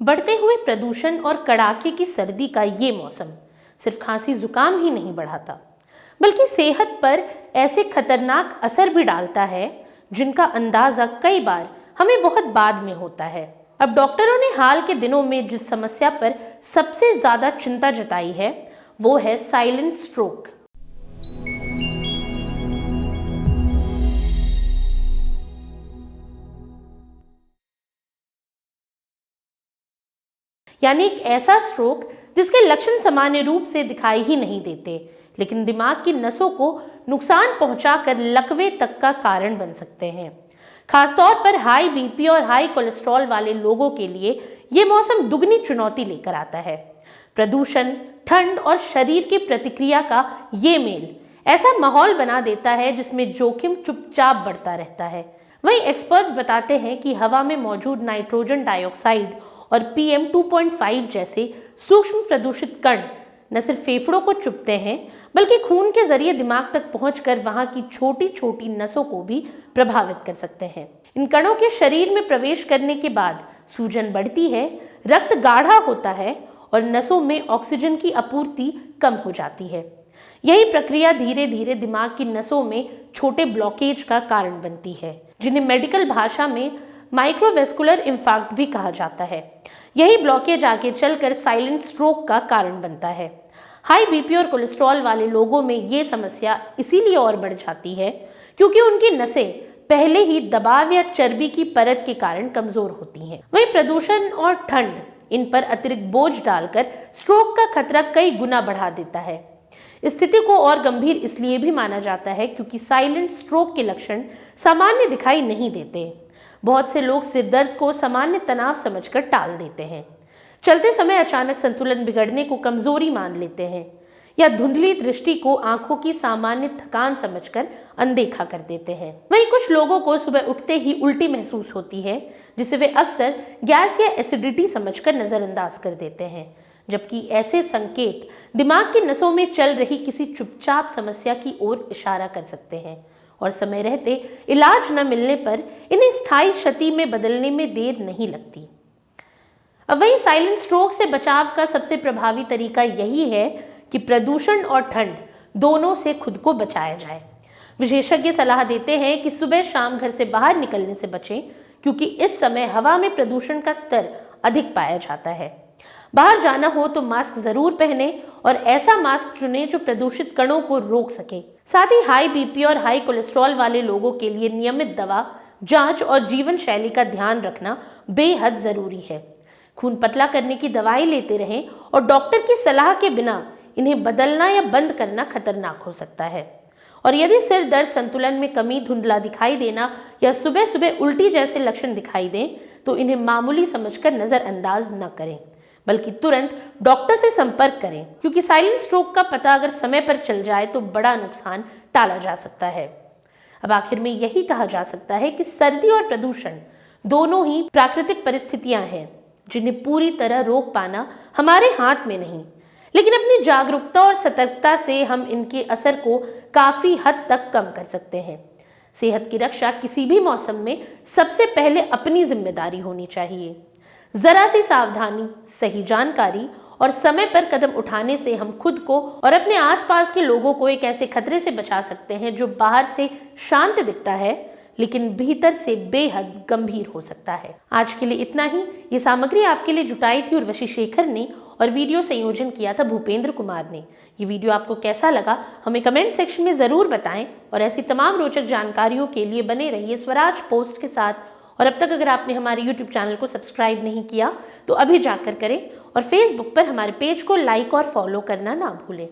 बढ़ते हुए प्रदूषण और कड़ाके की सर्दी का ये मौसम सिर्फ खांसी जुकाम ही नहीं बढ़ाता, बल्कि सेहत पर ऐसे खतरनाक असर भी डालता है जिनका अंदाजा कई बार हमें बहुत बाद में होता है। अब डॉक्टरों ने हाल के दिनों में जिस समस्या पर सबसे ज्यादा चिंता जताई है वो है साइलेंट स्ट्रोक। यानी एक ऐसा स्ट्रोक जिसके लक्षण सामान्य रूप से दिखाई ही नहीं देते, लेकिन दिमाग की नसों को नुकसान पहुंचाकर लकवे तक का कारण बन सकते हैं। खासतौर पर हाई बीपी और हाई कोलेस्ट्रॉल वाले लोगों के लिए ये मौसम दुगनी चुनौती लेकर आता है। प्रदूषण, ठंड और शरीर की प्रतिक्रिया का ये मेल ऐसा माहौल बना देता है जिसमें जोखिम चुपचाप बढ़ता रहता है। वहीं एक्सपर्ट्स बताते हैं कि हवा में मौजूद नाइट्रोजन डाइऑक्साइड और PM 2.5 जैसे सूक्ष्म प्रदूषित कण न सिर्फ फेफड़ों को चुभते हैं, बल्कि खून के जरिए दिमाग तक पहुंचकर वहां की छोटी छोटी नसों को भी प्रभावित कर सकते हैं। इन कणों के शरीर में प्रवेश करने के बाद सूजन बढ़ती है, रक्त गाढ़ा होता है और नसों में ऑक्सीजन की आपूर्ति कम हो जाती है। यही प्रक्रिया धीरे धीरे दिमाग की नसों में छोटे ब्लॉकेज का कारण बनती है, जिन्हें मेडिकल भाषा में माइक्रोवेस्कुलर इंफार्क्ट भी कहा जाता है। यही ब्लॉकेज आगे चलकर साइलेंट स्ट्रोक का कारण बनता है। हाई बीपी और कोलेस्ट्रॉल वाले लोगों में ये समस्या इसीलिए और बढ़ जाती है क्योंकि उनकी नसें पहले ही दबाव या चर्बी की परत के कारण कमजोर होती हैं। वहीं प्रदूषण और ठंड इन पर अतिरिक्त बोझ डालकर स्ट्रोक का खतरा कई गुना बढ़ा देता है। स्थिति को और गंभीर इसलिए भी माना जाता है क्योंकि साइलेंट स्ट्रोक के लक्षण सामान्य दिखाई नहीं देते। बहुत से लोग सिर दर्द को सामान्य तनाव समझकर टाल देते हैं, चलते समय अचानक संतुलन बिगड़ने को कमजोरी मान लेते हैं या धुंधली दृष्टि को आंखों की सामान्य थकान समझकर अनदेखा कर देते हैं। वहीं कुछ लोगों को सुबह उठते ही उल्टी महसूस होती है, जिसे वे अक्सर गैस या एसिडिटी समझकर नजरअंदाज कर देते हैं, जबकि ऐसे संकेत दिमाग की नसों में चल रही किसी चुपचाप समस्या की ओर इशारा कर सकते हैं और समय रहते इलाज न मिलने पर इन्हें स्थायी क्षति में बदलने में देर नहीं लगती। अब वहीं साइलेंट स्ट्रोक से बचाव का सबसे प्रभावी तरीका यही है कि प्रदूषण और ठंड दोनों से खुद को बचाया जाए। विशेषज्ञ सलाह देते हैं कि सुबह शाम घर से बाहर निकलने से बचें क्योंकि इस समय हवा में प्रदूषण का स्तर अधिक पाया जाता है। बाहर जाना हो तो मास्क जरूर पहने और ऐसा मास्क चुनें जो प्रदूषित कणों को रोक सके। साथ ही हाई बीपी और हाई कोलेस्ट्रॉल वाले लोगों के लिए नियमित दवा, जांच और जीवन शैली का ध्यान रखना बेहद जरूरी है। खून पतला करने की दवाई लेते रहें और डॉक्टर की सलाह के बिना इन्हें बदलना या बंद करना खतरनाक हो सकता है। और यदि सिर दर्द, संतुलन में कमी, धुंधला दिखाई देना या सुबह सुबह उल्टी जैसे लक्षण दिखाई दें तो इन्हें मामूली समझकर नजरअंदाज न करें, बल्कि तुरंत डॉक्टर से संपर्क करें क्योंकि साइलेंट स्ट्रोक का पता अगर समय पर चल जाए तो बड़ा नुकसान टाला जा सकता है। अब आखिर में यही कहा जा सकता है कि सर्दी और प्रदूषण दोनों ही प्राकृतिक परिस्थितियां हैं जिन्हें पूरी तरह रोक पाना हमारे हाथ में नहीं, लेकिन अपनी जागरूकता और सतर्कता से हम इनके असर को काफी हद तक कम कर सकते हैं। सेहत की रक्षा किसी भी मौसम में सबसे पहले अपनी जिम्मेदारी होनी चाहिए। जरा सी सावधानी, सही जानकारी और समय पर कदम उठाने से हम खुद को और अपने आसपास के लोगों को एक ऐसे खतरे से बचा सकते हैं जो बाहर से शांत दिखता है लेकिन भीतर से बेहद गंभीर हो सकता है। आज के लिए इतना ही। ये सामग्री आपके लिए जुटाई थी उर्वशी शेखर ने और वीडियो संयोजन किया था भूपेंद्र कुमार ने। ये वीडियो आपको कैसा लगा हमें कमेंट सेक्शन में जरूर बताएं और ऐसी तमाम रोचक जानकारियों के लिए बने रहिए स्वराज पोस्ट के साथ। और अब तक अगर आपने हमारे YouTube चैनल को सब्सक्राइब नहीं किया तो अभी जाकर करें और Facebook पर हमारे पेज को लाइक और फॉलो करना ना भूलें।